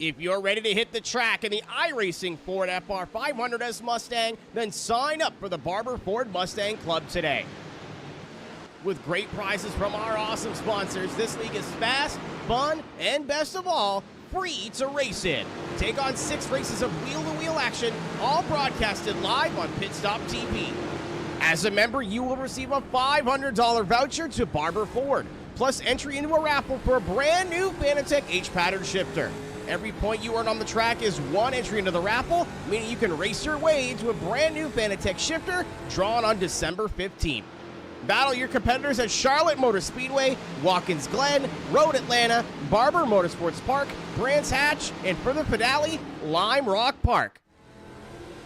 If you're ready to hit the track in the iRacing Ford FR500S Mustang, then sign up for the Barber Ford Mustang Club today. With great prizes from our awesome sponsors, this league is fast, fun, and best of all, free to race in. Take on 6 races of wheel-to-wheel action, all broadcasted live on Pit Stop TV. As a member, you will receive a $500 voucher to Barber Ford, plus entry into a raffle for a brand new Fanatec H-pattern shifter. Every point you earn on the track is 1 entry into the raffle, meaning you can race your way into a brand new Fanatec shifter drawn on December 15th. Battle your competitors at Charlotte Motor Speedway, Watkins Glen, Road Atlanta, Barber Motorsports Park, Brands Hatch, and for the finale, Lime Rock Park.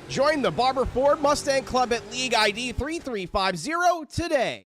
Join the Barber Ford Mustang Club at League ID 3350 today.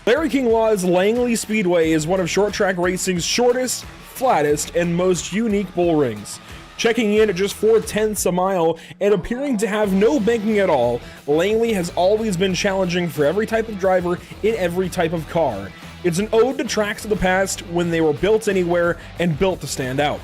Larry King Law's Langley Speedway is one of short track racing's shortest, flattest, and most unique bull rings. Checking in at just 4/10 a mile and appearing to have no banking at all, Langley has always been challenging for every type of driver in every type of car. It's an ode to tracks of the past when they were built anywhere and built to stand out.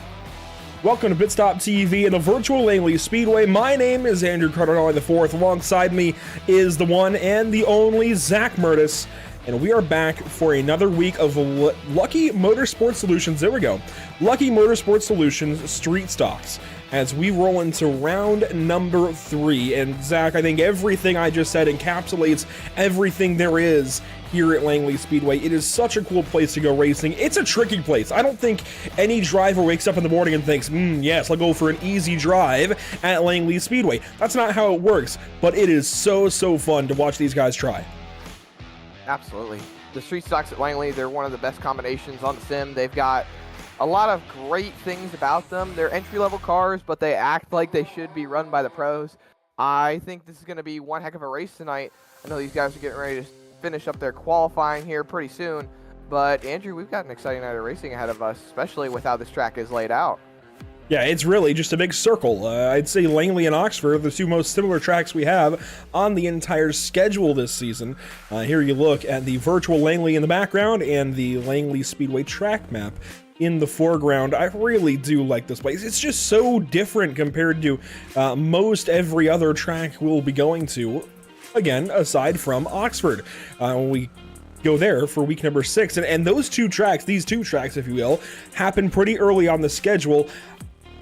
Welcome to Pit Stop TV and the virtual Langley Speedway. My name is Andrew Cardinale IV. Alongside me is the one and the only Zach Murtis. And we are back for another week of Lucky Motorsports Solutions. There we go. Lucky Motorsports Solutions Street Stocks. As we roll into round number 3. And Zach, I think everything I just said encapsulates everything there is here at Langley Speedway. It is such a cool place to go racing. It's a tricky place. I don't think any driver wakes up in the morning and thinks, yes, I'll go for an easy drive at Langley Speedway. That's not how it works. But it is so fun to watch these guys try. Absolutely. The street stocks at Langley, they're one of the best combinations on the sim. They've got a lot of great things about them. They're entry-level cars, but they act like they should be run by the pros. I think this is going to be one heck of a race tonight. I know these guys are getting ready to finish up their qualifying here pretty soon. But Andrew, we've got an exciting night of racing ahead of us, especially with how this track is laid out. Yeah, it's really just a big circle. I'd say Langley and Oxford are the two most similar tracks we have on the entire schedule this season. Here you look at the virtual Langley in the background and the Langley Speedway track map in the foreground. I really do like this place. It's just so different compared to most every other track we'll be going to, again, aside from Oxford. When we go there for week number 6, and those two tracks, these two tracks, if you will, happen pretty early on the schedule.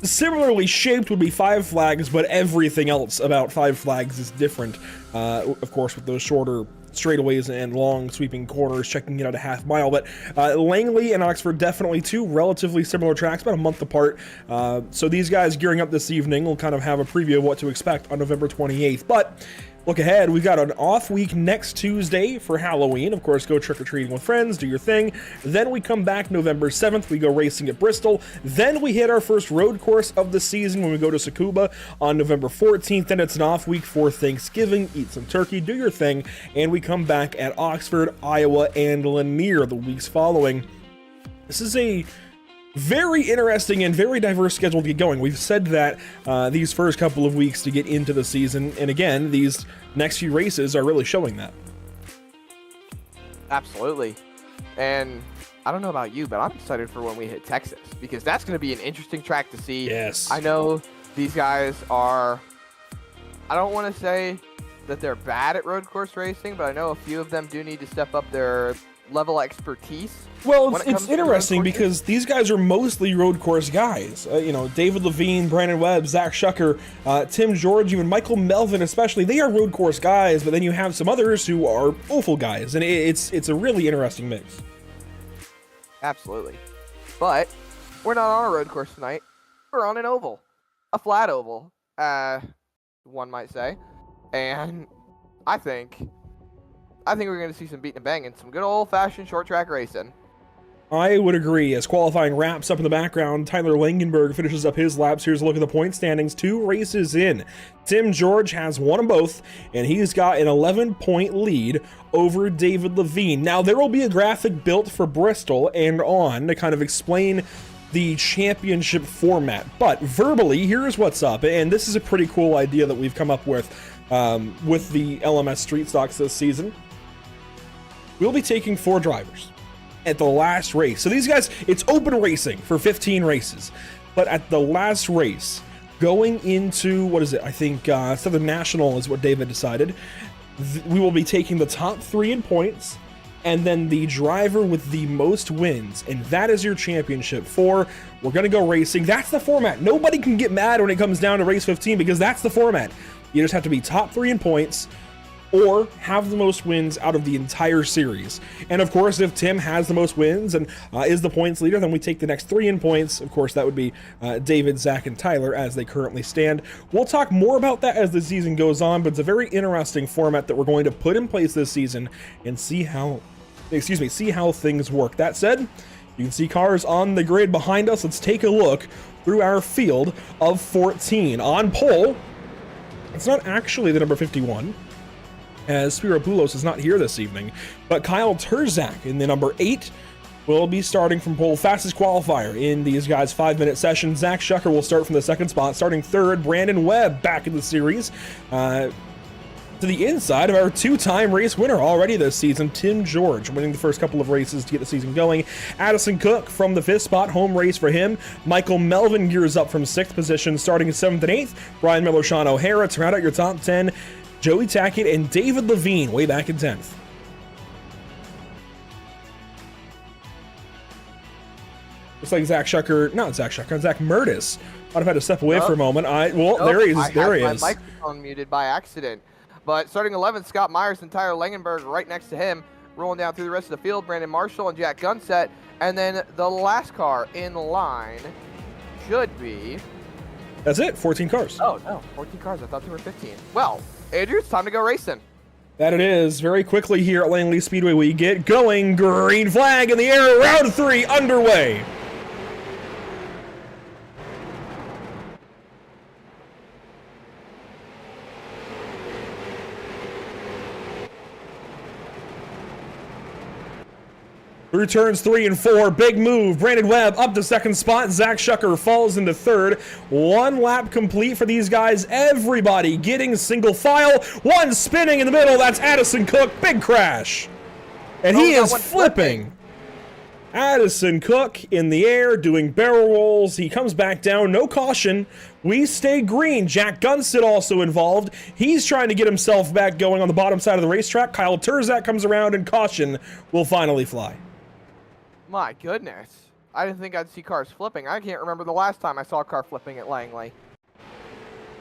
Similarly shaped would be Five Flags, but everything else about Five Flags is different. Of course, with those shorter straightaways and long sweeping corners, checking it out a half mile. But Langley and Oxford, definitely two relatively similar tracks, about a month apart. So these guys gearing up this evening will kind of have a preview of what to expect on November 28th. But look ahead, we've got an off week next Tuesday for Halloween. Of course, go trick-or-treating with friends, do your thing. Then we come back November 7th, we go racing at Bristol. Then we hit our first road course of the season when we go to Tsukuba on November 14th. Then it's an off week for Thanksgiving, eat some turkey, do your thing. And we come back at Oxford, Iowa, and Lanier the weeks following. This is a very interesting and very diverse schedule to get going. We've said that these first couple of weeks to get into the season, and again, these next few races are really showing that. Absolutely. And I don't know about you, but I'm excited for when we hit Texas, because that's going to be an interesting track to see. Yes. I know these guys are, I don't want to say that they're bad at road course racing, but I know a few of them do need to step up their level of expertise. Well, it's interesting because these guys are mostly road course guys. David Levine, Brandon Webb, Zach Shucker, Tim George, even Michael Melvin especially. They are road course guys, but then you have some others who are oval guys, and it's a really interesting mix. Absolutely. But we're not on a road course tonight. We're on an oval. A flat oval, one might say. And I think we're going to see some beating and banging, some good old-fashioned short track racing. I would agree. As qualifying wraps up in the background, Tyler Langenberg finishes up his laps. Here's a look at the point standings 2 races in. Tim George has won them both, and he's got an 11-point lead over David Levine. Now, there will be a graphic built for Bristol and on to kind of explain the championship format, but verbally, here's what's up, and this is a pretty cool idea that we've come up with the LMS Street Stocks this season. We'll be taking 4 drivers at the last race. So these guys, it's open racing for 15 races. But at the last race, going into, what is it? I think Southern National is what David decided. We will be taking the top 3 in points, and then the driver with the most wins. And that is your championship. We're going to go racing. That's the format. Nobody can get mad when it comes down to race 15 because that's the format. You just have to be top 3 in points, or have the most wins out of the entire series. And of course, if Tim has the most wins and is the points leader, then we take the next 3 in points. Of course, that would be David, Zach, and Tyler as they currently stand. We'll talk more about that as the season goes on, but it's a very interesting format that we're going to put in place this season and see how things work. That said, you can see cars on the grid behind us. Let's take a look through our field of 14. On pole, it's not actually the number 51, as Spiropoulos is not here this evening, but Kyle Terzak in the number 8 will be starting from pole. Fastest qualifier in these guys' 5-minute session. Zach Shucker will start from the 2nd spot. Starting 3rd, Brandon Webb back in the series. To the inside of our 2-time race winner already this season, Tim George, winning the first couple of races to get the season going. Addison Cook from the 5th spot, home race for him. Michael Melvin gears up from 6th position, starting in 7th and 8th. Brian Miller, Sean O'Hara to round out your top 10. Joey Tackett and David Levine way back in 10th. Looks like Zach Murtis might have had to step away for a moment. There he is. There he is. My microphone muted by accident. But starting 11th, Scott Myers and Tyler Langenberg right next to him. Rolling down through the rest of the field, Brandon Marshall and Jack Gunset. And then the last car in line should be... That's it, 14 cars. Oh, no, 14 cars. I thought there were 15. Well, Andrew, it's time to go racing. That it is. Very quickly here at Langley Speedway, we get going. Green flag in the air. Round 3 underway. Through turns 3 and 4, big move. Brandon Webb up to second spot. Zach Shucker falls into third. 1 lap complete for these guys. Everybody getting single file. 1 spinning in the middle. That's Addison Cook. Big crash. And he is flipping. Addison Cook in the air doing barrel rolls. He comes back down. No caution. We stay green. Jack Gunstead also involved. He's trying to get himself back going on the bottom side of the racetrack. Kyle Turzak comes around and caution will finally fly. My goodness. I didn't think I'd see cars flipping. I can't remember the last time I saw a car flipping at Langley.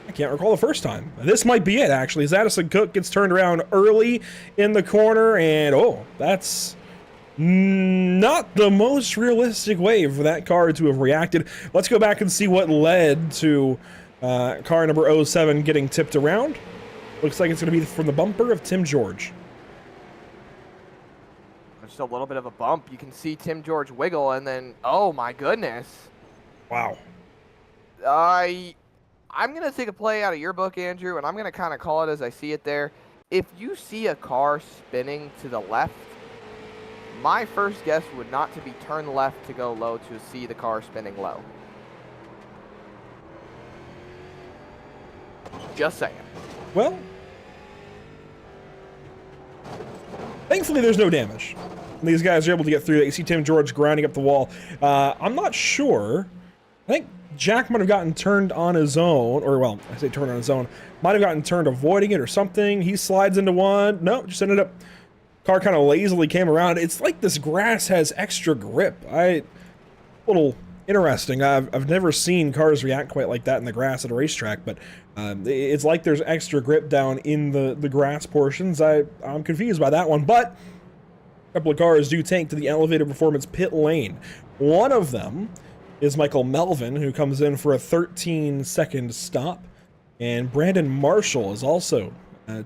I can't recall the first time. This might be it, actually, as Addison Cook gets turned around early in the corner, and oh, that's not the most realistic way for that car to have reacted. Let's go back and see what led to car number 07 getting tipped around. Looks like it's going to be from the bumper of Tim George. Just a little bit of a bump. You can see Tim George wiggle, and then, oh my goodness. Wow. I'm going to take a play out of your book, Andrew, and I'm going to kind of call it as I see it there. If you see a car spinning to the left, my first guess would not to be turn left to go low to see the car spinning low. Just saying. Well, thankfully there's no damage. These guys are able to get through. You see Tim George grinding up the wall. I'm not sure. I think Jack might have gotten turned on his own, or well, I say turned on his own. Might have gotten turned avoiding it or something. He slides into one. No, just ended up, car kind of lazily came around. It's like this grass has extra grip. A little interesting. I've never seen cars react quite like that in the grass at a racetrack, but it's like there's extra grip down in the grass portions. I'm confused by that one, but a couple of cars do take to the Elevated Performance pit lane. One of them is Michael Melvin, who comes in for a 13-second stop, and Brandon Marshall is also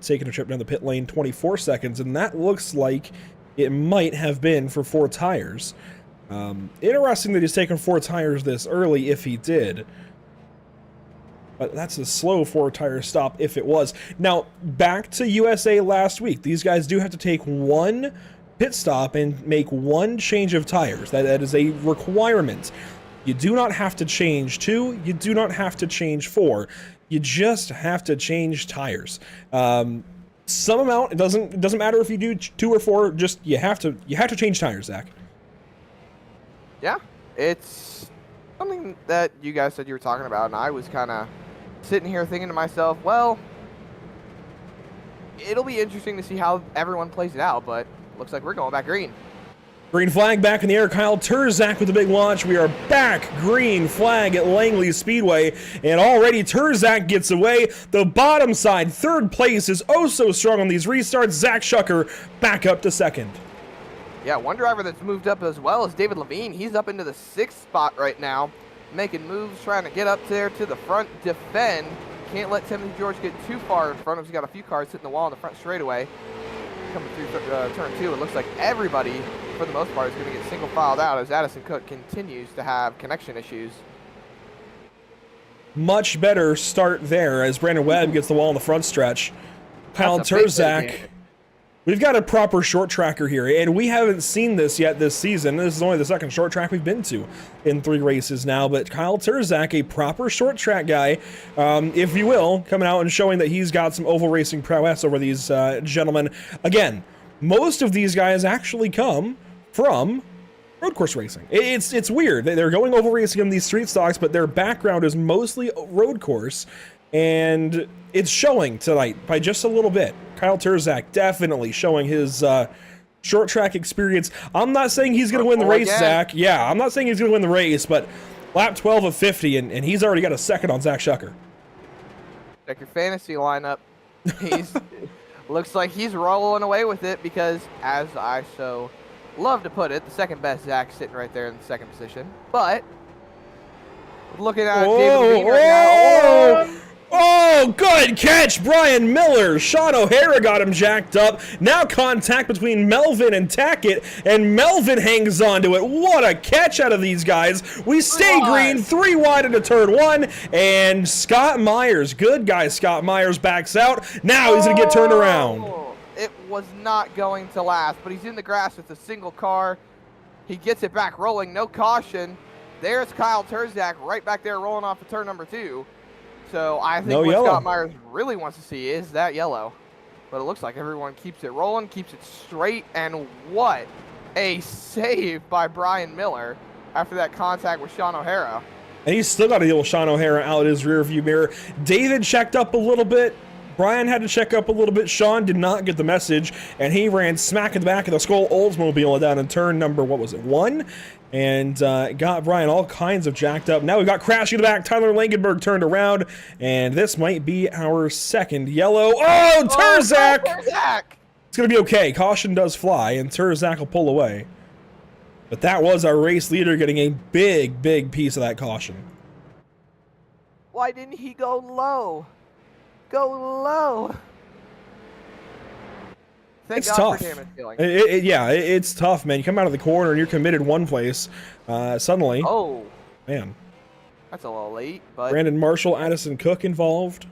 taking a trip down the pit lane, 24 seconds, and that looks like it might have been for 4 tires. Interesting that he's taken 4 tires this early, if he did. But that's a slow 4-tire stop if it was. Now, back to USA last week. These guys do have to take 1 pit stop and make 1 change of tires. That is a requirement. You do not have to change 2. You do not have to change 4. You just have to change tires. Some amount. It doesn't matter if you do 2 or 4. Just you have to change tires, Zach. Yeah, it's something that you guys said you were talking about, and I was kind of sitting here thinking to myself, well, it'll be interesting to see how everyone plays it out, but looks like we're going back green. Green flag back in the air. Kyle Turzak with the big launch. We are back green flag at Langley Speedway, and already Turzak gets away. The bottom side, 3rd place, is oh so strong on these restarts. Zach Shucker back up to 2nd. Yeah, one driver that's moved up as well is David Levine. He's up into the 6th spot right now, making moves, trying to get up there to the front, defend. Can't let Timothy George get too far in front of him. He's got a few cars hitting the wall in the front straightaway. Coming through turn 2, it looks like everybody, for the most part, is going to get single filed out as Addison Cook continues to have connection issues. Much better start there as Brandon Webb gets the wall in the front stretch. Kyle Turzak. We've got a proper short tracker here, and we haven't seen this yet this season. This is only the 2nd short track we've been to in 3 races now, but Kyle Turzak, a proper short track guy, if you will, coming out and showing that he's got some oval racing prowess over these gentlemen. Again, most of these guys actually come from road course racing. It's weird. They're going oval racing in these street stocks, but their background is mostly road course, and it's showing tonight by just a little bit. Kyle Turzak definitely showing his short track experience. I'm not saying he's going to win the race, Zach. Yeah, I'm not saying he's going to win the race, but lap 12 of 50, and he's already got a 2nd on Zach Shucker. Check your fantasy lineup. Looks like he's rolling away with it because, as I so love to put it, the 2nd best Zach sitting right there in the 2nd position. But looking at David Levine right now. Oh, good catch, Brian Miller. Sean O'Hara got him jacked up. Now contact between Melvin and Tackett, and Melvin hangs on to it. What a catch out of these guys. We stay green, 3 wide into turn 1, and Scott Myers, good guy Scott Myers, backs out. Now he's going to get turned around. It was not going to last, but he's in the grass with a single car. He gets it back rolling, no caution. There's Kyle Terzak right back there rolling off of turn number 2. So I think what Scott Myers really wants to see is that yellow. But it looks like everyone keeps it rolling, keeps it straight, and what a save by Brian Miller after that contact with Sean O'Hara. And he's still got to deal with Sean O'Hara out his rearview mirror. David checked up a little bit. Brian had to check up a little bit. Sean did not get the message, and he ran smack in the back of the Skull Oldsmobile down in turn number, 1? And got Brian all kinds of jacked up. Now we've got crashing in the back. Tyler Langenberg turned around, and this might be our second yellow. Oh, Terzak! Oh, Terzak! It's going to be okay. Caution does fly, and Terzak will pull away. But that was our race leader getting a big, big piece of that caution. Why didn't he go low? Go low. Thank It's God tough. for damage dealing. It's tough, man. You come out of the corner and you're committed one place. Suddenly, Oh, man. that's a little late, but Brandon Marshall, Addison Cook involved.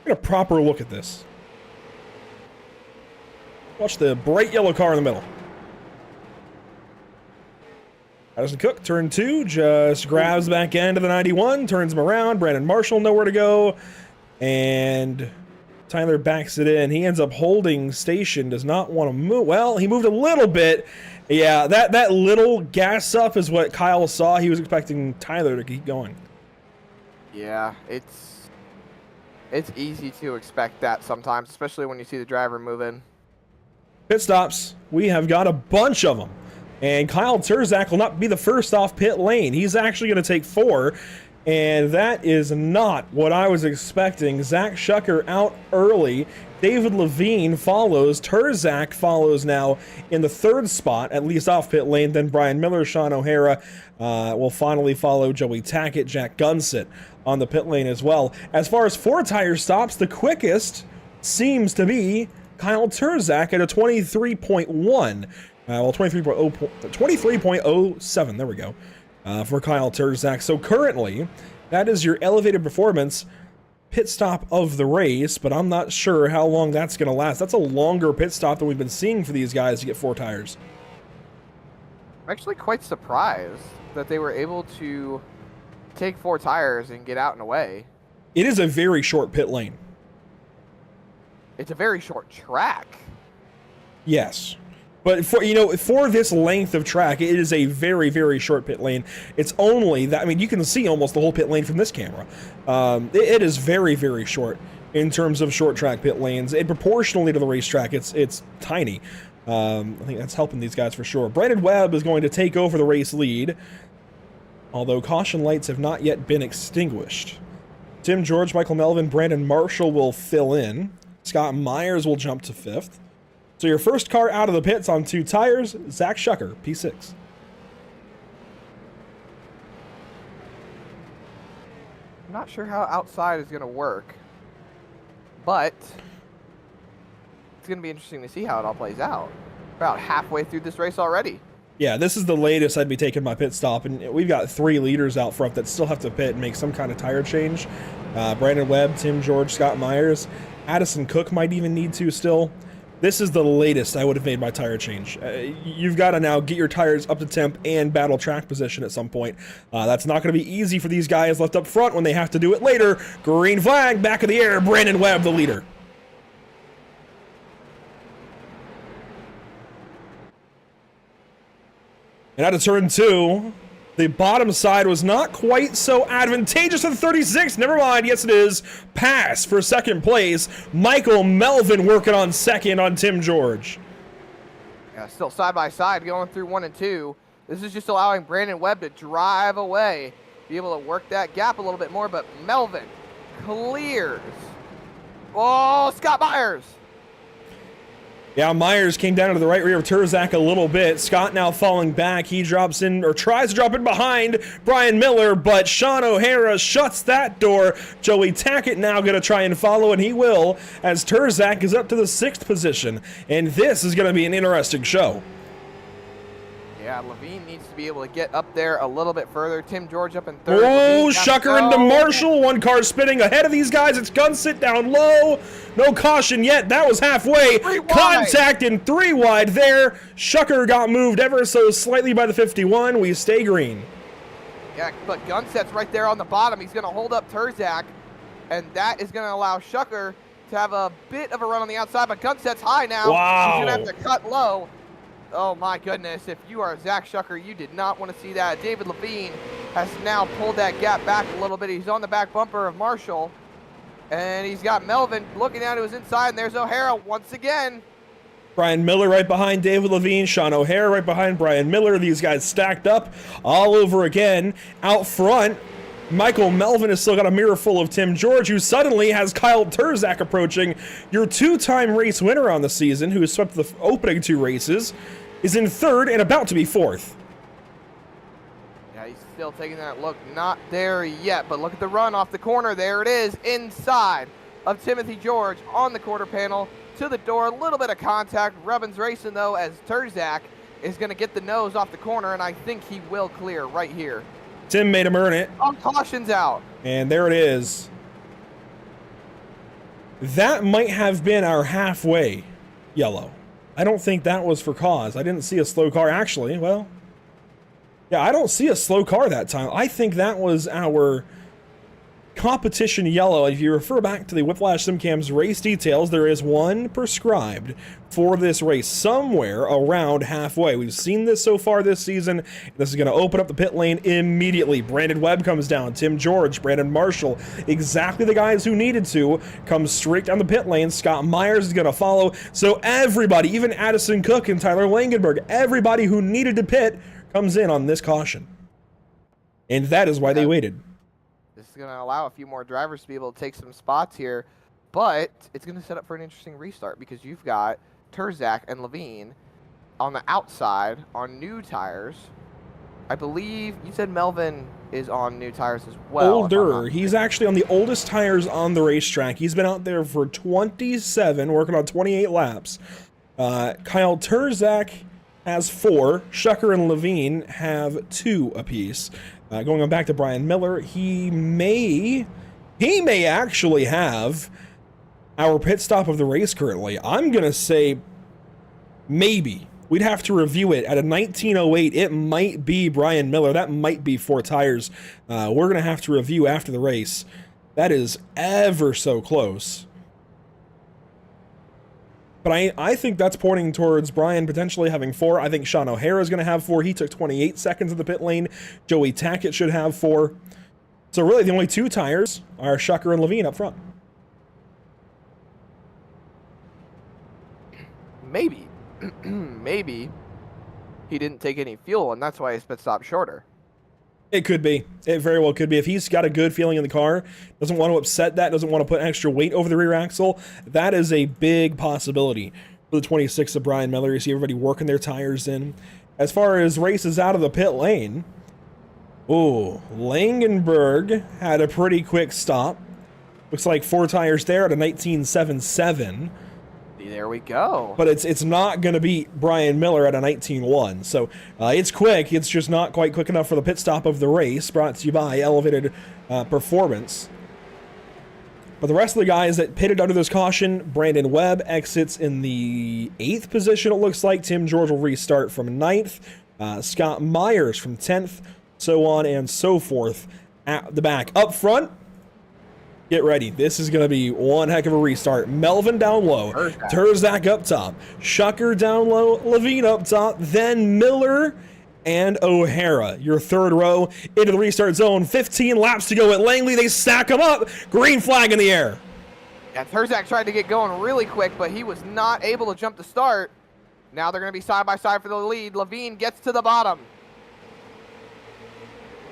Get a proper look at this. Watch the bright yellow car in the middle. Addison Cook, turn 2, just grabs the back end of the 91, turns him around. Brandon Marshall, nowhere to go. And Tyler backs it in. He ends up holding station, does not want to move. Well, he moved a little bit. Yeah, that little gas up is what Kyle saw. He was expecting Tyler to keep going. yeah, it's easy to expect that sometimes, especially when you see the driver moving. Pit stops. We have got a bunch of them. And Kyle Terzak will not be the first off pit lane. He's actually going to take 4. And that is not what I was expecting. Zach Shucker out early. David Levine follows. Terzak follows now in the 3rd spot, at least off pit lane. Then Brian Miller, Sean O'Hara will finally follow Joey Tackett, Jack Gunsit on the pit lane as well. As far as 4-tire stops, the quickest seems to be Kyle Terzak at a 23.1. Well, 23.07, there we go, for Kyle Terzak. So currently, that is your elevated performance pit stop of the race, but I'm not sure how long that's going to last. That's a longer pit stop than we've been seeing for these guys to get 4 tires. I'm actually quite surprised that they were able to take 4 tires and get out and away. It is a very short pit lane. It's a very short track. Yes. But for this length of track, it is a very, very short pit lane. It's only that, I mean, you can see almost the whole pit lane from this camera. It is very, very short in terms of short track pit lanes. And proportionally to the racetrack, it's tiny. I think that's helping these guys for sure. Brandon Webb is going to take over the race lead, although caution lights have not yet been extinguished. Tim George, Michael Melvin, Brandon Marshall will fill in. Scott Myers will jump to 5th. So your first car out of the pits on 2 tires, Zach Shucker, P6. I'm not sure how outside is going to work, but it's going to be interesting to see how it all plays out. About halfway through this race already. Yeah, this is the latest I'd be taking my pit stop, and we've got 3 leaders out front that still have to pit and make some kind of tire change. Brandon Webb, Tim George, Scott Myers. Addison Cook might even need to still. This is the latest I would have made my tire change. You've got to now get your tires up to temp and battle track position at some point. That's not going to be easy for these guys left up front when they have to do it later. Green flag, back of the air, Brandon Webb, the leader. And out of turn 2, the bottom side was not quite so advantageous to the 36. Never mind. Yes, it is. Pass for 2nd place. Michael Melvin working on 2nd on Tim George. Yeah, still side by side going through 1 and 2. This is just allowing Brandon Webb to drive away, be able to work that gap a little bit more, but Melvin clears. Oh, Scott Myers. Yeah, Myers came down to the right rear of Terzak a little bit. Scott now falling back. He drops in, or tries to drop in behind Brian Miller, but Sean O'Hara shuts that door. Joey Tackett now going to try and follow, and he will, as Terzak is up to the 6th position. And this is going to be an interesting show. Yeah, Yeah, Levine needs to be able to get up there a little bit further. Tim George up in third. Oh, Shucker into Marshall. One car spinning ahead of these guys. It's Gunsit down low. No caution yet. That was halfway. Contact in 3 wide there. Shucker got moved ever so slightly by the 51. We stay green. Yeah, but Gunsit's right there on the bottom. He's going to hold up Turzak, and that is going to allow Shucker to have a bit of a run on the outside, but Gunsit's high now. Wow. He's going to have to cut low. Oh my goodness, if you are Zach Shucker, you did not want to see that. David Levine has now pulled that gap back a little bit. He's on the back bumper of Marshall, and he's got Melvin looking out to his inside, and there's O'Hara once again. Brian Miller right behind David Levine. Sean O'Hara right behind Brian Miller. These guys stacked up all over again. Out front, Michael Melvin has still got a mirror full of Tim George, who suddenly has Kyle Turzak approaching. Your 2-time race winner on the season, who has swept the opening 2 races, is in 3rd and about to be 4th. Yeah, he's still taking that look. Not there yet, but look at the run off the corner. There it is, inside of Timothy George on the quarter panel to the door. A little bit of contact. Rubbins racing, though, as Turzak is going to get the nose off the corner, and I think he will clear right here. Tim made him earn it. Oh, caution's out. And there it is. That might have been our halfway yellow. I don't think that was for cause. I didn't see a slow car. Actually, well, yeah, I don't see a slow car that time. I think that was our competition yellow. If you refer back to the Whiplash SimCam's race details, there is one prescribed for this race somewhere around halfway. We've seen this so far this season. This is going to open up the pit lane immediately. Brandon Webb comes down. Tim George, Brandon Marshall, exactly the guys who needed to, come straight down the pit lane. Scott Myers is going to follow. So everybody, even Addison Cook and Tyler Langenberg, everybody who needed to pit comes in on this caution. And that is why they waited. This is going to allow a few more drivers to be able to take some spots here, but it's going to set up for an interesting restart because you've got Turzak and Levine on the outside on new tires. I believe you said Melvin is on new tires as well. Older. He's actually on the oldest tires on the racetrack. He's been out there for 27, working on 28 laps. Kyle Turzak has 4. Shucker and Levine have 2 apiece. Going on back to Brian Miller, he may actually have our pit stop of the race currently. I'm going to say maybe. We'd have to review it. At a 1908, it might be Brian Miller. That might be 4 tires. We're going to have to review after the race. That is ever so close. But I think that's pointing towards Brian potentially having 4. I think Sean O'Hara is going to have 4. He took 28 seconds in the pit lane. Joey Tackett should have 4. So really the only 2 tires are Shucker and Levine up front. Maybe. Maybe he didn't take any fuel, and that's why his pit stop shorter. It could be. It very well could be. If he's got a good feeling in the car, doesn't want to upset that, doesn't want to put extra weight over the rear axle, that is a big possibility for the 26 of Brian Miller. You see everybody working their tires in. As far as races out of the pit lane, ooh, Langenberg had a pretty quick stop. Looks like 4 tires there at a 19.77. There we go. But it's not going to beat Brian Miller at a 19.1. So it's quick. It's just not quite quick enough for the pit stop of the race. Brought to you by Elevated Performance. But the rest of the guys that pitted under this caution, Brandon Webb exits in the 8th position, it looks like. Tim George will restart from 9th. Scott Myers from 10th. So on and so forth at the back. Up front, get ready. This is going to be one heck of a restart. Melvin down low. Turzak up top. Shucker down low. Levine up top. Then Miller and O'Hara. Your 3rd row into the restart zone. 15 laps to go at Langley. They stack them up. Green flag in the air. Yeah, Turzak tried to get going really quick, but he was not able to jump the start. Now they're going to be side by side for the lead. Levine gets to the bottom.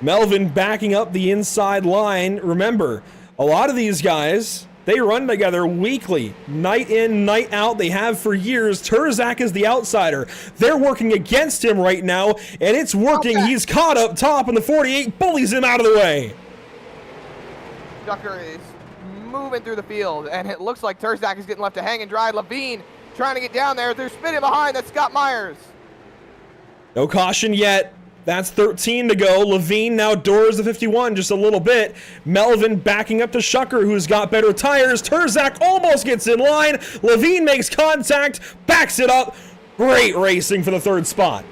Melvin backing up the inside line. Remember, a lot of these guys, they run together weekly, night in, night out. They have for years. Turzak is the outsider. They're working against him right now, and it's working. Okay. He's caught up top, and the 48 bullies him out of the way. Shucker is moving through the field, and it looks like Turzak is getting left to hang and dry. Levine trying to get down there. They're spinning behind. That's Scott Myers. No caution yet. That's 13 to go. Levine now doors the 51 just a little bit. Melvin backing up to Shucker, who's got better tires. Terzak almost gets in line. Levine makes contact, backs it up. Great racing for the third spot.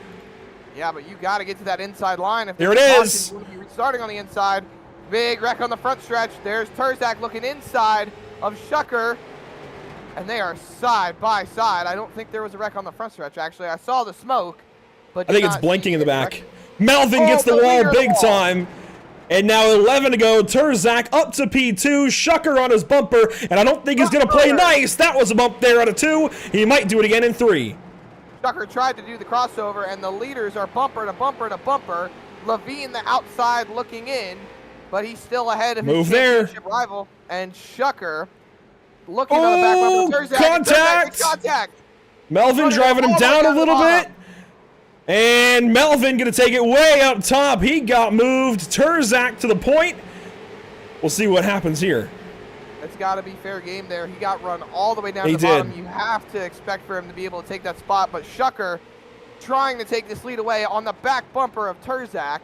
Yeah, but you got to get to that inside line. If there it is. You will be starting on the inside. Big wreck on the front stretch. There's Terzak looking inside of Shucker. And they are side by side. I don't think there was a wreck on the front stretch, actually. I saw the smoke. But I think it's blinking in the back. Melvin gets the wall big time. And now 11 to go. Terzak up to P2. Shucker on his bumper. And I don't think he's going to play nice. That was a bump there out of 2. He might do it again in 3. Shucker tried to do the crossover, and the leaders are bumper to bumper to bumper. Levine the outside looking in, but he's still ahead of his championship rival. And Shucker looking on the back bumper. Contact! Contact! Melvin driving him down a little bit. And Melvin going to take it way up top. He got moved. Terzak to the point. We'll see what happens here. It's got to be fair game there. He got run all the way down to the bottom. You have to expect for him to be able to take that spot. But Shucker trying to take this lead away on the back bumper of Terzak.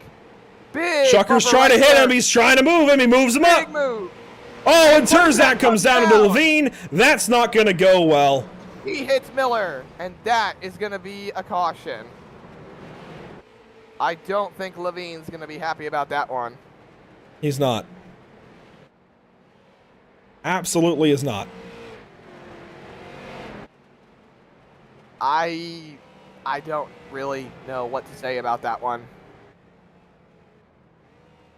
Big Shucker's trying to hit him. He's trying to move him. He moves him up. Big move. Oh, and Terzak comes down into Levine. That's not going to go well. He hits Miller, and that is going to be a caution. I don't think Levine's going to be happy about that one. He's not. Absolutely is not. I don't really know what to say about that one.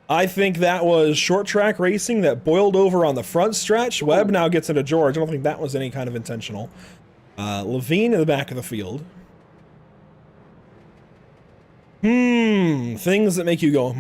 I think that was short track racing that boiled over on the front stretch. Webb now gets into George. I don't think that was any kind of intentional. Levine in the back of the field. Things that make you go,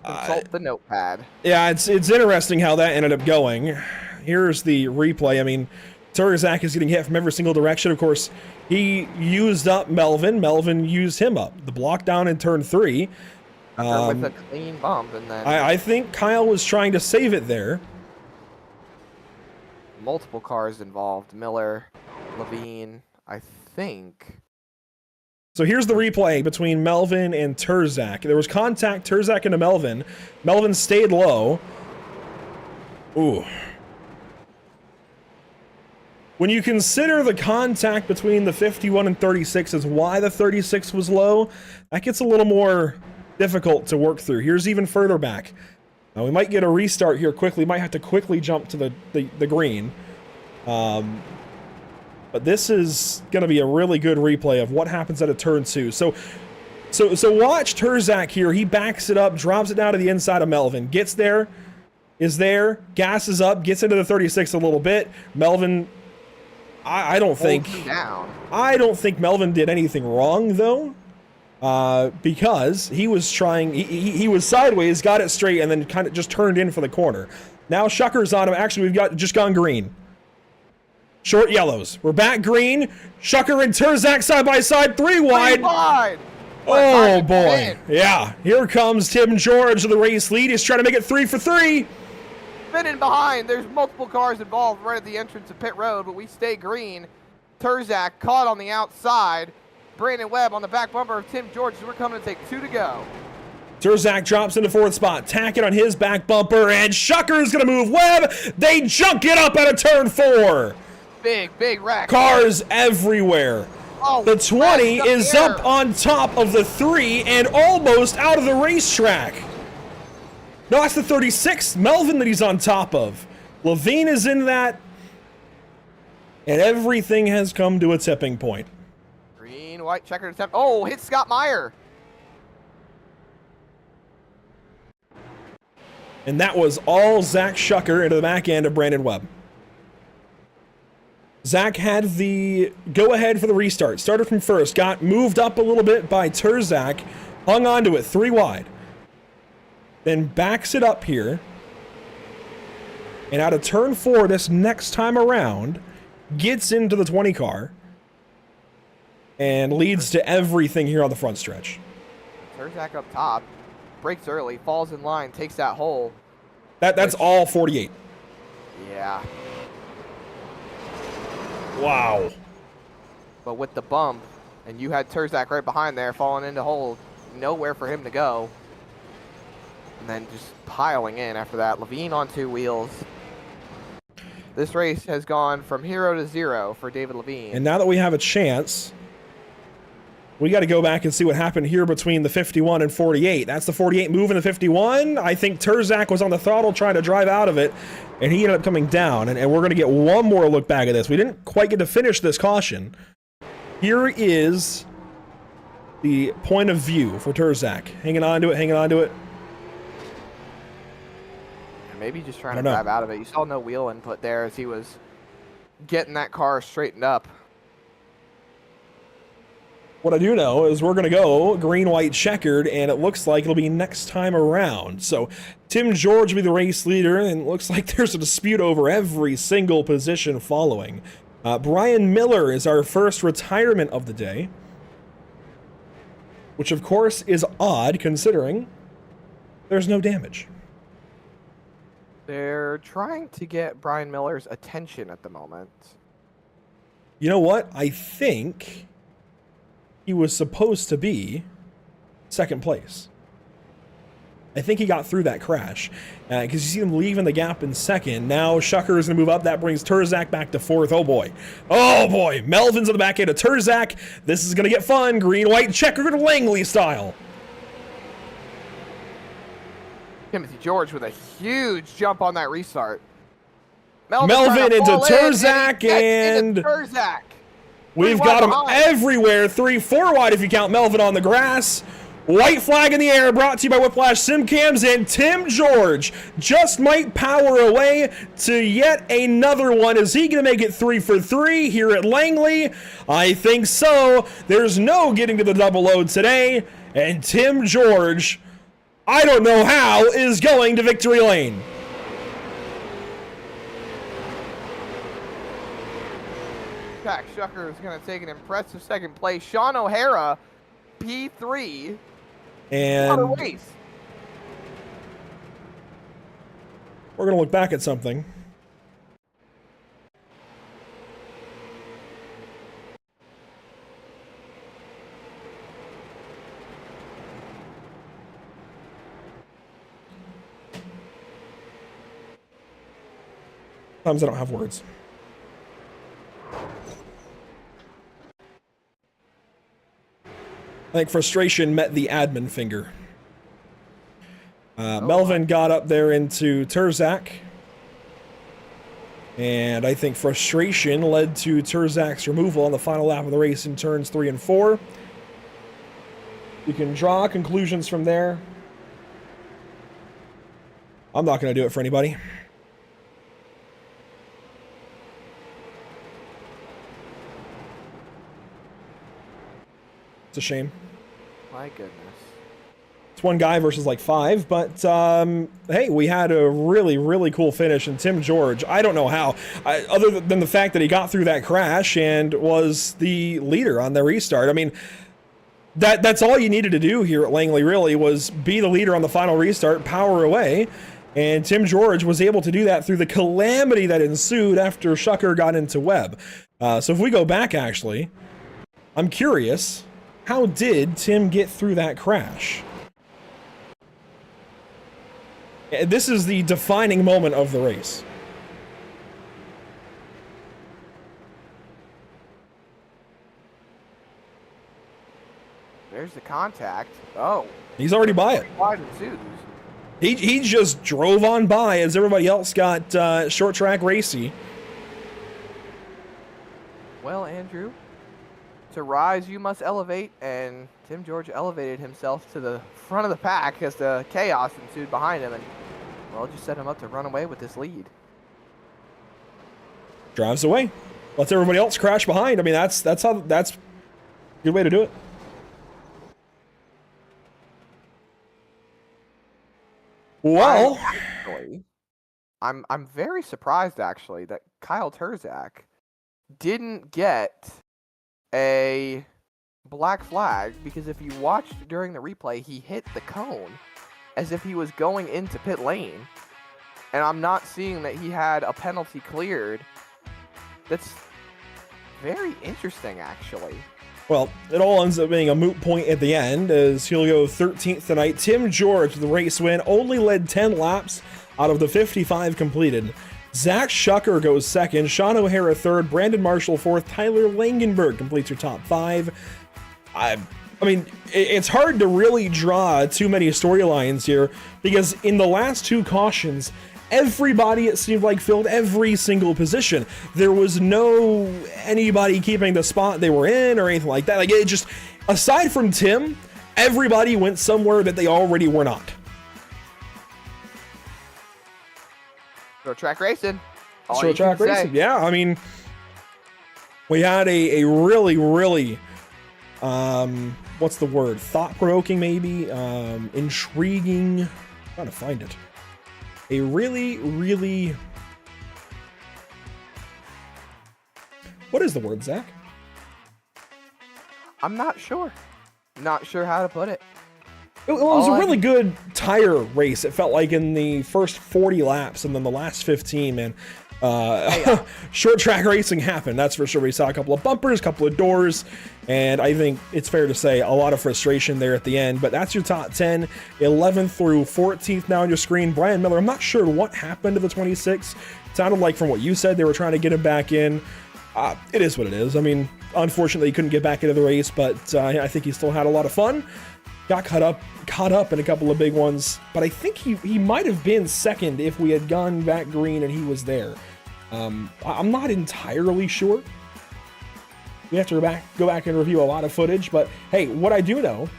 Consult the notepad. Yeah, it's interesting how that ended up going. Here's the replay. I mean, Terzak is getting hit from every single direction. Of course, he used up Melvin. Melvin used him up. The block down in turn 3. With a clean bump, and then I think Kyle was trying to save it there. Multiple cars involved. Miller, Levine, I think. So here's the replay between Melvin and Terzak. There was contact, Terzak into Melvin. Melvin stayed low. Ooh. When you consider the contact between the 51 and 36 as why the 36 was low, that gets a little more difficult to work through. Here's even further back. Now we might get a restart here quickly. Might have to quickly jump to the green. But this is going to be a really good replay of what happens at a turn 2. So watch Terzak here. He backs it up, drops it down to the inside of Melvin. Gets there, is there, gasses up, gets into the 36 a little bit. Melvin, I don't think Melvin did anything wrong though, because he was trying. He was sideways, got it straight, and then kind of just turned in for the corner. Now Shucker's on him. Actually, we've just gone green. Short yellows. We're back green. Shucker and Terzak side by side, 3 wide. Oh boy. Yeah. Here comes Tim George of the race lead. He's trying to make it 3 for 3. Spinning behind. There's multiple cars involved right at the entrance of pit road, but we stay green. Terzak caught on the outside. Brandon Webb on the back bumper of Tim George. We're coming to take 2 to go. Terzak drops into 4th spot, tacking on his back bumper, and Shucker's gonna move Webb. They junk it up out of turn 4. Big wreck. Cars everywhere. Oh, the 20 is up on top of the 3 and almost out of the racetrack. No, that's the 36, Melvin, that he's on top of. Levine is in that. And everything has come to a tipping point. Green, white, checkered attempt. Oh, hit Scott Meyer. And that was all Zach Shucker into the back end of Brandon Webb. Zach had the go-ahead for the restart. Started from first, got moved up a little bit by Terzak, hung onto it 3 wide. Then backs it up here. And out of turn 4 this next time around, gets into the 20 car and leads to everything here on the front stretch. Terzak up top, breaks early, falls in line, takes that hole. That's all 48. Yeah. Wow. but with the bump, and you had Terzak right behind there falling into hole, nowhere for him to go. And then just piling in after that. Levine on 2 wheels. This race has gone from hero to zero for David Levine. And now that we have a chance, we got to go back and see what happened here between the 51 and 48. That's the 48 moving the 51. I think Terzak was on the throttle trying to drive out of it, and he ended up coming down. And we're going to get one more look back at this. We didn't quite get to finish this caution. Here is the point of view for Terzak. Hanging on to it, hanging on to it. Maybe just trying to drive out of it. You saw no wheel input there as he was getting that car straightened up. What I do know is we're going to go green, white, checkered, and it looks like it'll be next time around. So Tim George will be the race leader, and it looks like there's a dispute over every single position following. Brian Miller is our first retirement of the day, which of course is odd considering there's no damage. They're trying to get Brian Miller's attention at the moment. You know what? I think he was supposed to be second place. I think he got through that crash because you see him leaving the gap in second. Now Shucker is going to move up. That brings Terzak back to fourth. Oh boy. Oh boy. Melvin's on the back end of Terzak. This is going to get fun. Green, white, checkered, Langley style. Timothy George with a huge jump on that restart. Melvin into Terzak, and we've got him everywhere. 3-4 wide if you count Melvin on the grass. White flag in the air, brought to you by Whiplash Sim Cams, and Tim George just might power away to yet another one. Is he going to make it 3 for 3 here at Langley? I think so. There's no getting to the double load today, and Tim George, I don't know how, is going to victory lane. Jack Shucker is going to take an impressive second place. Sean O'Hara, P3. And what a race. We're going to look back at something. Sometimes I don't have words. I think frustration met the admin finger. Melvin got up there into Terzak. And I think frustration led to Terzak's removal on the final lap of the race in turns 3 and 4. You can draw conclusions from there. I'm not going to do it for anybody. It's a shame. My goodness. It's one guy versus like 5, but hey, we had a really, really cool finish, and Tim George, I don't know how, other than the fact that he got through that crash and was the leader on the restart. I mean, that's all you needed to do here at Langley, really, was be the leader on the final restart, power away, and Tim George was able to do that through the calamity that ensued after Shucker got into Webb. So if we go back, actually, I'm curious, how did Tim get through that crash? This is the defining moment of the race. There's the contact. Oh. He's already by it. Wide ensues. He just drove on by as everybody else got short track racy. Well, Andrew, to rise you must elevate, and Tim George elevated himself to the front of the pack as the chaos ensued behind him, and well, just set him up to run away with this lead. Drives away, lets everybody else crash behind. I mean, that's a good way to do it. Well, I'm very surprised actually that Kyle Terzak didn't get a black flag, because if you watched during the replay, he hit the cone as if he was going into pit lane, and I'm not seeing that he had a penalty cleared. That's very interesting, actually. Well, it all ends up being a moot point at the end, as he'll go 13th tonight. Tim George, the race win, only led 10 laps out of the 55 completed. Zach Shucker goes second, Sean O'Hara third, Brandon Marshall fourth, Tyler Langenberg completes your top 5. I mean, it's hard to really draw too many storylines here, because in the last 2 cautions, everybody, it seemed like, filled every single position. There was no anybody keeping the spot they were in or anything like that. Like, it just, aside from Tim, everybody went somewhere that they already were not. Short track racing. Short track racing, yeah. I mean, we had a really, really, what's the word? Thought-provoking, maybe? Intriguing. I'm trying to find it. A really, really... What is the word, Zach? I'm not sure. Not sure how to put it. It was a really good tire race, it felt like, in the first 40 laps, and then the last 15, man. Short track racing happened, that's for sure. We saw a couple of bumpers, a couple of doors, and I think it's fair to say a lot of frustration there at the end. But that's your top 10, 11th through 14th now on your screen. Brian Miller, I'm not sure what happened to the 26. It sounded like, from what you said, they were trying to get him back in. It is what it is. I mean, unfortunately, he couldn't get back into the race, but I think he still had a lot of fun. Got caught up in a couple of big ones, but I think he might have been second if we had gone back green and he was there. I'm not entirely sure. We have to go back and review a lot of footage, but hey, what I do know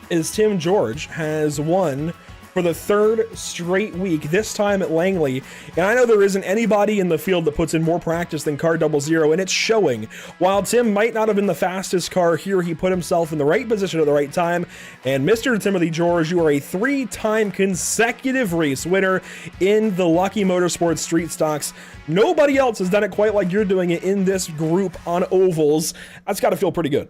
is Tim George has won for the 3rd straight week, this time at Langley. And I know there isn't anybody in the field that puts in more practice than Car 00, and it's showing. While Tim might not have been the fastest car here, he put himself in the right position at the right time. And Mr. Timothy George, you are a 3-time consecutive race winner in the Lucky Motorsports Street Stocks. Nobody else has done it quite like you're doing it in this group on ovals. That's got to feel pretty good.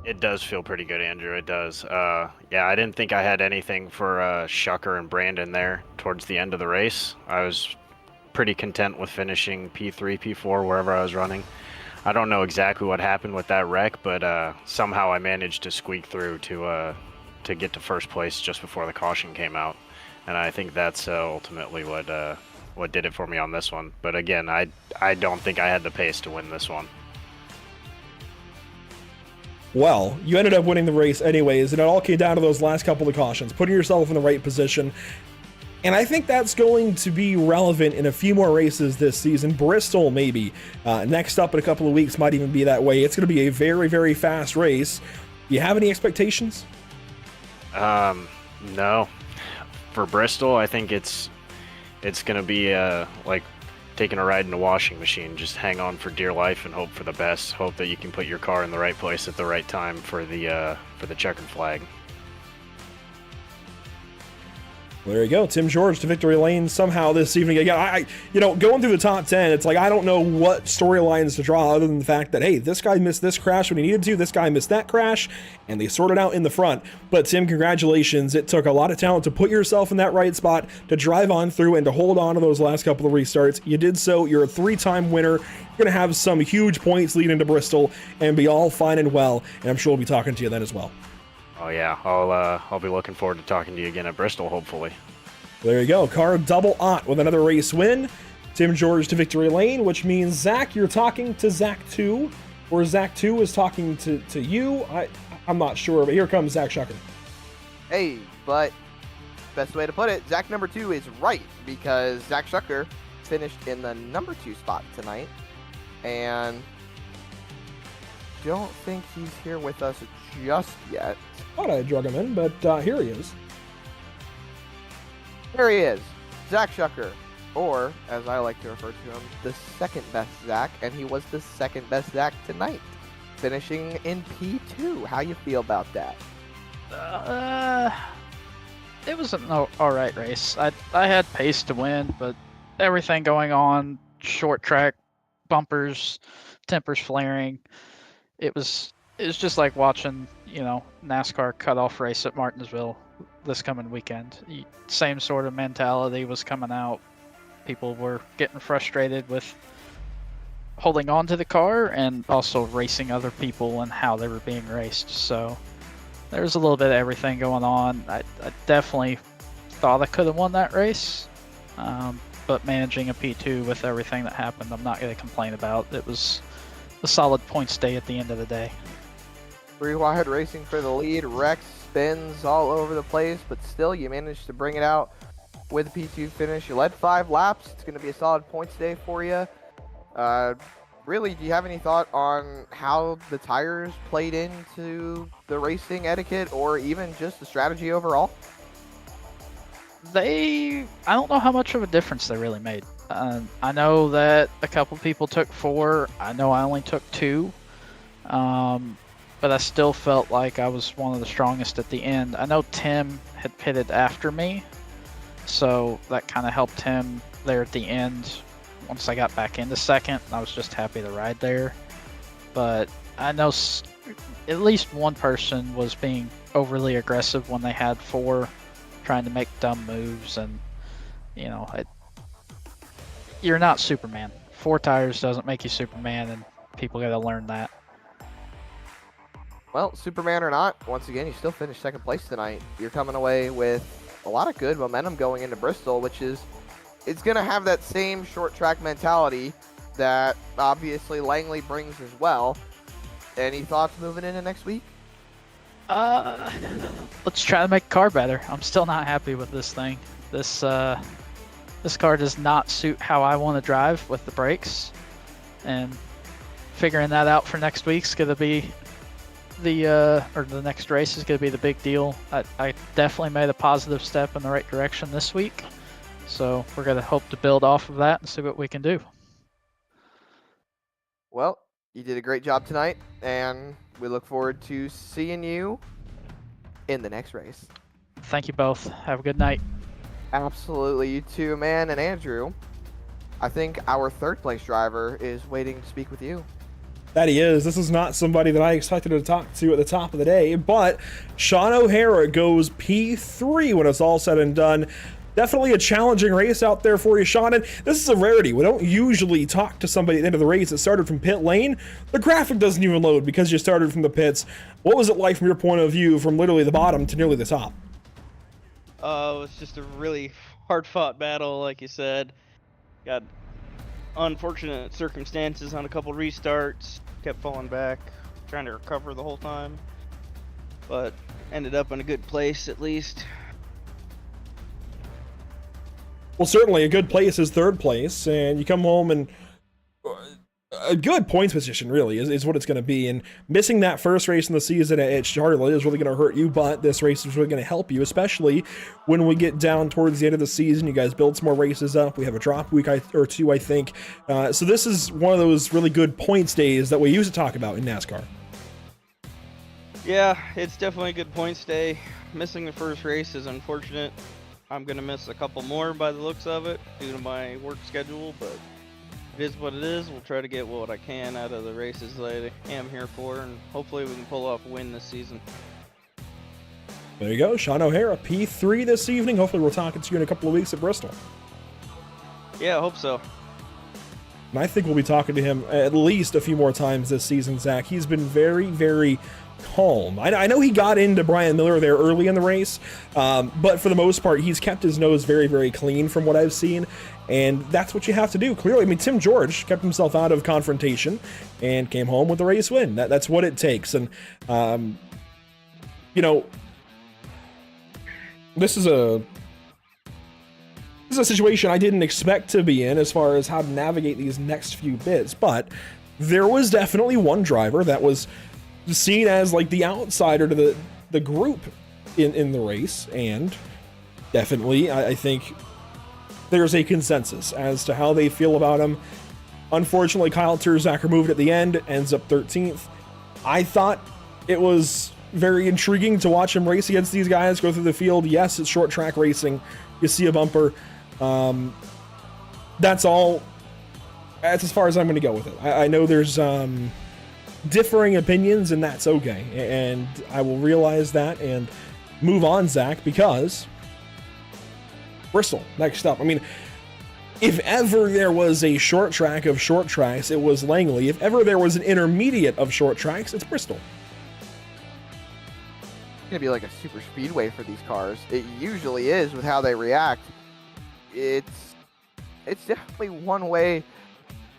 It does feel pretty good, Andrew. It does. Yeah, I didn't think I had anything for Shucker and Brandon there towards the end of the race. I was pretty content with finishing P3, P4, wherever I was running. I don't know exactly what happened with that wreck, but somehow I managed to squeak through to get to first place just before the caution came out. And I think that's ultimately what did it for me on this one. But again, I don't think I had the pace to win this one. Well, you ended up winning the race anyways, and it all came down to those last couple of cautions, putting yourself in the right position. And I think that's going to be relevant in a few more races this season. Bristol, maybe. Next up in a couple of weeks might even be that way. It's going to be a very, very fast race. Do you have any expectations? No. For Bristol, I think it's going to be like taking a ride in a washing machine. Just hang on for dear life and hope for the best. Hope that you can put your car in the right place at the right time for the checkered flag. Well, there you go. Tim George to victory lane somehow this evening. Again, going through the top 10, it's like I don't know what storylines to draw other than the fact that, hey, this guy missed this crash when he needed to, this guy missed that crash, and they sorted out in the front. But Tim, congratulations. It took a lot of talent to put yourself in that right spot, to drive on through, and to hold on to those last couple of restarts. You did so. You're a 3-time winner. You're going to have some huge points leading to Bristol and be all fine and well, and I'm sure we'll be talking to you then as well. Oh yeah, I'll be looking forward to talking to you again at Bristol, hopefully. There you go, Car 00 with another race win. Tim George to victory lane, which means Zach, you're talking to Zach 2, or Zach 2 is talking to you. I'm not sure, but here comes Zach Shucker. Hey, but best way to put it, Zach number 2 is right, because Zach Shucker finished in the number 2 spot tonight, and don't think he's here with us just yet. Thought I drug him in, but here he is. There he is, Zach Shucker, or as I like to refer to him, the second best Zach, and he was the second best Zach tonight, finishing in P2. How you feel about that? It was an alright race. I had pace to win, but everything going on, short track, bumpers, tempers flaring, it was just like watching, NASCAR cutoff race at Martinsville this coming weekend. Same sort of mentality was coming out. People were getting frustrated with holding on to the car and also racing other people and how they were being raced. So there was a little bit of everything going on. I definitely thought I could have won that race, but managing a P2 with everything that happened, I'm not going to complain about. It was a solid points day at the end of the day. Three-wide racing for the lead. Rex spins all over the place, but still you managed to bring it out with a P2 finish. You led 5 laps. It's going to be a solid points day for you. Really, do you have any thought on how the tires played into the racing etiquette or even just the strategy overall? I don't know how much of a difference they really made. I know that a couple people took 4. I know I only took 2. But I still felt like I was one of the strongest at the end. I know Tim had pitted after me, so that kind of helped him there at the end. Once I got back into second, I was just happy to ride there. But I know at least one person was being overly aggressive when they had 4, trying to make dumb moves, and you're not Superman. 4 tires doesn't make you Superman, and people got to learn that. Well, Superman or not, once again, you still finished second place tonight. You're coming away with a lot of good momentum going into Bristol, which is, it's going to have that same short track mentality that obviously Langley brings as well. Any thoughts moving into next week? Let's try to make the car better. I'm still not happy with this thing. This car does not suit how I want to drive with the brakes, and figuring that out for next week's going to be the next race is going to be the big deal. I definitely made a positive step in the right direction this week, so we're going to hope to build off of that and see what we can do. Well, you did a great job tonight, and we look forward to seeing you in the next race. Thank you both. Have a good night. Absolutely, you too, man. And Andrew, I think our third place driver is waiting to speak with you. That he is. This is not somebody that I expected to talk to at the top of the day, but Sean O'Hara goes P3 when it's all said and done. Definitely a challenging race out there for you, Sean, and this is a rarity. We don't usually talk to somebody at the end of the race that started from pit lane. The graphic doesn't even load because you started from the pits. What was it like from your point of view from literally the bottom to nearly the top? It was just a really hard-fought battle, like you said. Got unfortunate circumstances on a couple restarts, kept falling back, trying to recover the whole time, but ended up in a good place at least. Well, certainly a good place is third place, and you come home and a good points position really is what it's going to be. And missing that first race in the season at Charlotte is really going to hurt you, but this race is really going to help you, especially when we get down towards the end of the season. You guys build some more races up. We have a drop week or 2, I think. So this is one of those really good points days that we used to talk about in NASCAR. Yeah, it's definitely a good points day. Missing the first race is unfortunate. I'm going to miss a couple more by the looks of it due to my work schedule, but it is what it is. We'll try to get what I can out of the races that I am here for, and hopefully we can pull off a win this season. There you go, Sean O'Hara, P3 this evening. Hopefully we're talking to you in a couple of weeks at Bristol. Yeah, I hope so. And I think we'll be talking to him at least a few more times this season, Zach. He's been very, very calm. I know he got into Brian Miller there early in the race, but for the most part, he's kept his nose very, very clean from what I've seen, and that's what you have to do, clearly. I mean, Tim George kept himself out of confrontation and came home with a race win. That's what it takes, and, you know, this is a situation I didn't expect to be in as far as how to navigate these next few bits, but there was definitely one driver that was seen as like the outsider to the group in the race, and definitely I think there's a consensus as to how they feel about him. Unfortunately, Kyle Turzak removed at the end, ends up 13th. I thought it was very intriguing to watch him race against these guys, go through the field. Yes, it's short track racing. You see a bumper. That's all. That's as far as I'm going to go with it. I know there's differing opinions, and that's okay. And I will realize that and move on, Zach, because Bristol, next up. I mean, If ever there was a short track of short tracks, it was Langley. If ever there was an intermediate of short tracks, it's Bristol. It's gonna be like a super speedway for these cars. It usually is with how they react. It's definitely one way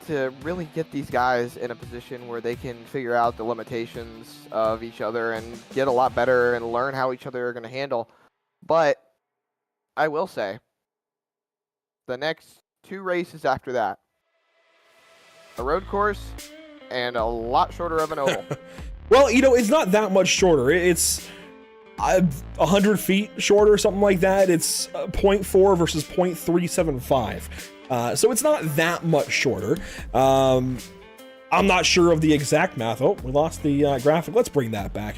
to really get these guys in a position where they can figure out the limitations of each other and get a lot better and learn how each other are going to handle. But I will say, the next 2 races after that, a road course and a lot shorter of an oval. Well, you know, it's not that much shorter. It's 100 feet shorter, something like that. It's 0.4 versus 0.375. So it's not that much shorter. I'm not sure of the exact math. Oh, we lost the graphic. Let's bring that back.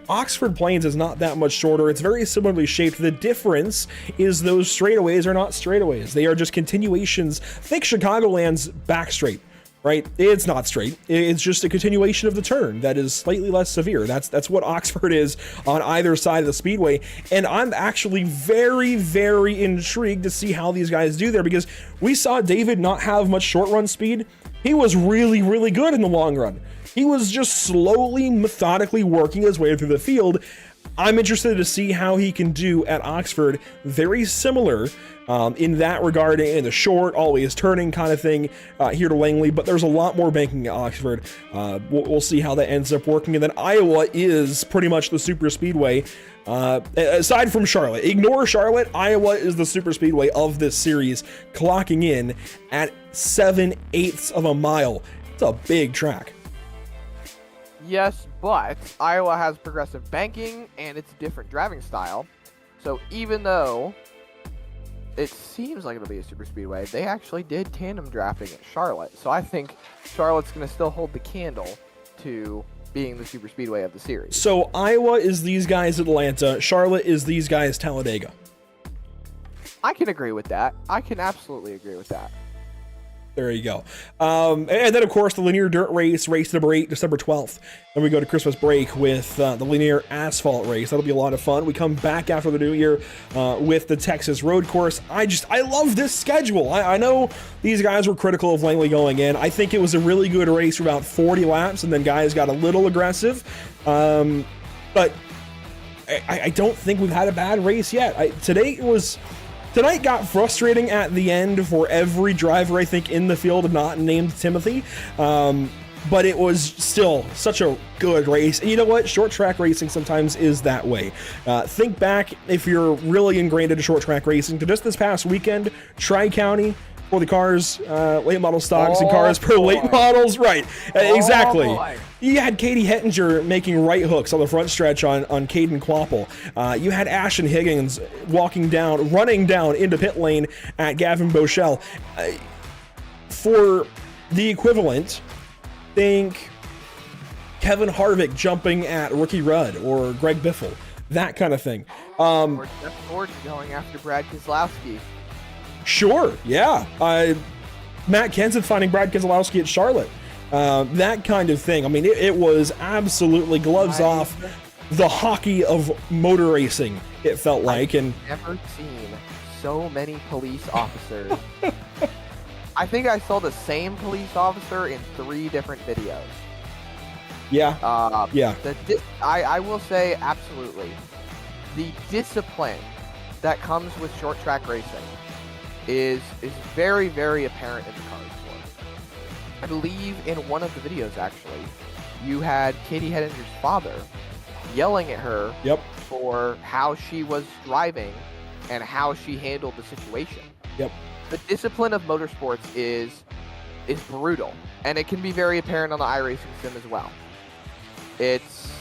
Oxford Plains is not that much shorter. It's very similarly shaped. The difference is those straightaways are not straightaways. They are just continuations. Think Chicagoland's back straight, right? It's not straight. It's just a continuation of the turn that is slightly less severe. That's what Oxford is on either side of the speedway. And I'm actually very, very intrigued to see how these guys do there, because we saw David not have much short run speed. He was really, really good in the long run. He was just slowly, methodically working his way through the field. I'm interested to see how he can do at Oxford. Very similar in that regard, in the short, always turning kind of thing here to Langley, but there's a lot more banking at Oxford. We'll see how that ends up working. And then Iowa is pretty much the super speedway. Aside from Charlotte, ignore Charlotte, Iowa is the super speedway of this series, clocking in at 7/8 of a mile. It's a big track. Yes, but Iowa has progressive banking and it's a different driving style. So even though it seems like it'll be a super speedway, they actually did tandem drafting at Charlotte. So I think Charlotte's going to still hold the candle to being the super speedway of the series. So Iowa is these guys Atlanta, Charlotte is these guys Talladega. I can agree with that. I can absolutely agree with that. There you go. And then, of course, the linear dirt race number 8, December 12th. Then we go to Christmas break with the linear asphalt race. That'll be a lot of fun. We come back after the new year with the Texas road course. I love this schedule. I know these guys were critical of Langley going in. I think it was a really good race for about 40 laps, and then guys got a little aggressive. But I don't think we've had a bad race yet. Tonight got frustrating at the end for every driver, I think, in the field not named Timothy. But it was still such a good race. And you know what? Short track racing sometimes is that way. Think back, if you're really ingrained into short track racing, to just this past weekend, Tri-County for the cars, late model stocks and cars per late models. Right, exactly. Boy. You had Katie Hettinger making right hooks on the front stretch on Caden Quapple. You had Ashton Higgins running down into pit lane at Gavin Boschel. For the equivalent, think Kevin Harvick jumping at Rookie Rudd or Greg Biffle, that kind of thing. Or Jeff Gordon going after Brad Keselowski. Sure, yeah. Matt Kenseth finding Brad Keselowski at Charlotte. That kind of thing. I mean, it was absolutely gloves off the hockey of motor racing, it felt like. And never seen so many police officers. I think I saw the same police officer in 3 different videos. Yeah. Yeah. I will say absolutely. The discipline that comes with short track racing is very, very apparent in the cars sport. I believe in one of the videos, actually, you had Katie Hettinger's father yelling at her for how she was driving and how she handled the situation. Yep. The discipline of motorsports is brutal, and it can be very apparent on the iRacing sim as well. It's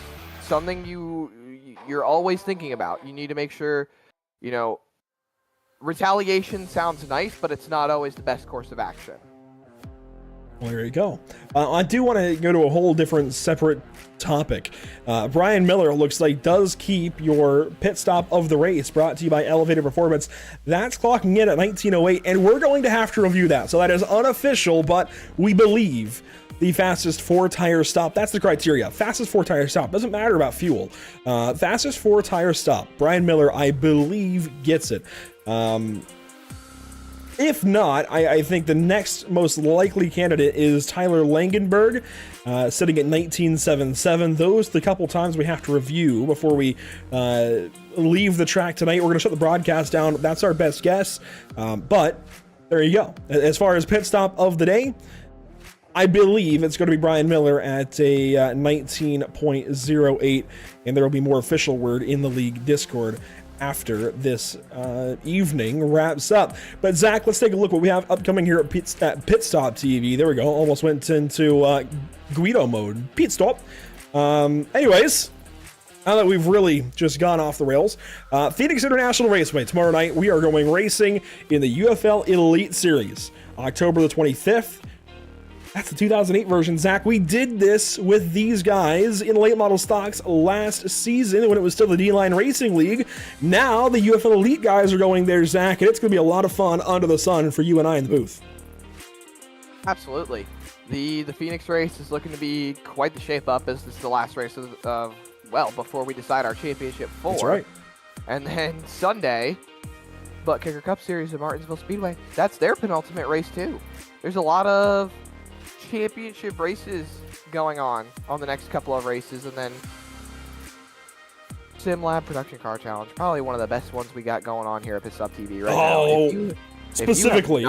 something you're always thinking about. You need to make sure, retaliation sounds nice, but it's not always the best course of action. Well, there you go. I do want to go to a whole different separate topic. Brian Miller looks like does keep your pit stop of the race, brought to you by Elevated Performance. That's clocking in at 19:08, and we're going to have to review that. So that is unofficial, but we believe the fastest 4-tire stop. That's the criteria. Fastest 4-tire stop. Doesn't matter about fuel. Fastest 4-tire stop. Brian Miller, I believe, gets it. If not, I think the next most likely candidate is Tyler Langenberg, sitting at 19.77. Those are the couple times we have to review before we leave the track tonight. We're going to shut the broadcast down. That's our best guess. But there you go. As far as pit stop of the day, I believe it's going to be Brian Miller at a 19.08, and there will be more official word in the league Discord after this evening wraps up. But Zach, let's take a look what we have upcoming here at Pit Stop TV. There we go. Almost went into Guido mode. Pit Stop. Anyways, now that we've really just gone off the rails, Phoenix International Raceway. Tomorrow night we are going racing in the UFL Elite Series. October the 25th. That's the 2008 version, Zach. We did this with these guys in late model stocks last season when it was still the D-Line Racing League. Now the UFL Elite guys are going there, Zach, and it's going to be a lot of fun under the sun for you and I in the booth. Absolutely. The Phoenix race is looking to be quite the shape up, as this is the last race of well, before we decide our championship 4. That's right. And then Sunday, Butt Kicker Cup Series at Martinsville Speedway. That's their penultimate race too. There's a lot of championship races going on the next couple of races, and then SimLab Production Car Challenge, probably one of the best ones we got going on here at Pit Stop TV right now. Specifically,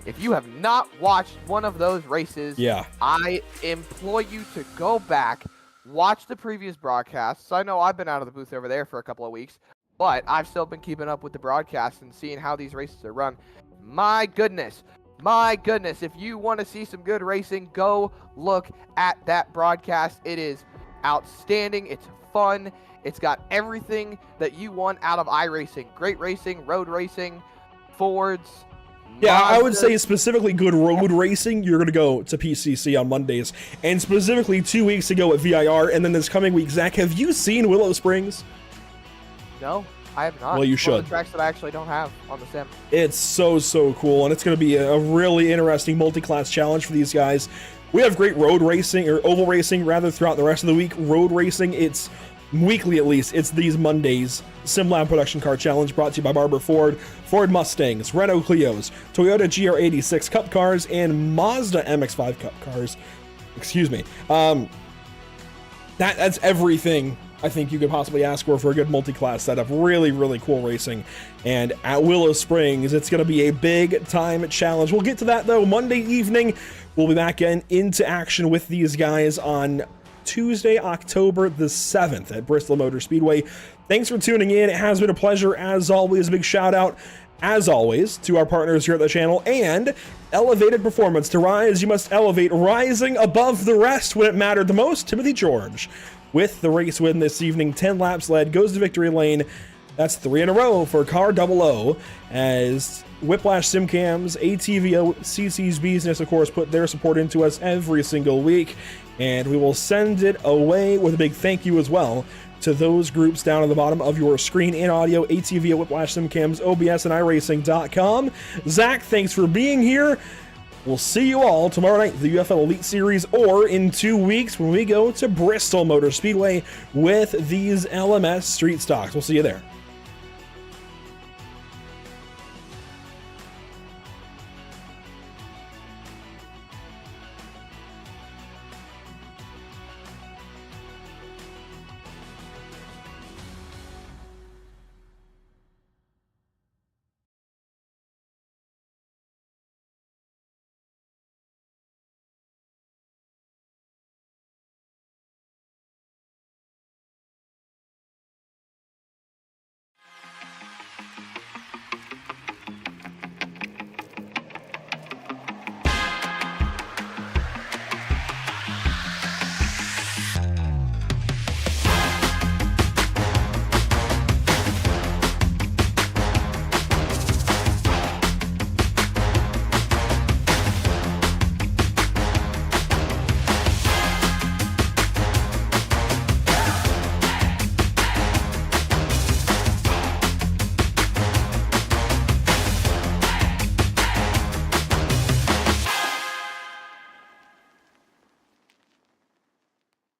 if you have not watched one of those races, yeah, I implore you to go back, watch the previous broadcasts. I know I've been out of the booth over there for a couple of weeks, but I've still been keeping up with the broadcasts and seeing how these races are run. My goodness, if you want to see some good racing, go look at that broadcast. It is outstanding. It's fun. It's got everything that you want out of iRacing. Great racing, road racing, Fords. Yeah, Mazda. I would say specifically good road racing, you're going to go to PCC on Mondays. And specifically 2 weeks ago at VIR, and then this coming week, Zach, have you seen Willow Springs? No, I have not. Well, you It's should. one of the tracks that I actually don't have on the sim. It's so cool, and it's going to be a really interesting multi-class challenge for these guys. We have great road racing, or oval racing rather, throughout the rest of the week. Road racing, it's weekly at least. It's these Mondays. SimLab Production Car Challenge brought to you by Barber Ford, Ford Mustangs, Renault Clios, Toyota GR86 Cup cars, and Mazda MX-5 Cup cars. Excuse me. That's everything I think you could possibly ask for a good multi-class setup. Really cool racing. And at Willow Springs, it's going to be a big time challenge. We'll get to that though Monday evening. We'll be back into action with these guys on Tuesday, October the 7th at Bristol Motor Speedway. Thanks for tuning in. It has been a pleasure as always. A big shout out as always to our partners here at the channel, and Elevated Performance. To rise, you must elevate, rising above the rest when it mattered the most. Timothy George with the race win this evening. 10 laps led, goes to victory lane. That's 3 in a row for Car 00, as Whiplash Simcams, ATVO, CC's Business, of course, put their support into us every single week, and we will send it away with a big thank you as well to those groups down at the bottom of your screen in audio: ATVO, Whiplash Simcams, OBS, and iRacing.com. Zach, thanks for being here. We'll see you all tomorrow night, the UFL Elite Series, or in 2 weeks when we go to Bristol Motor Speedway with these LMS street stocks. We'll see you there.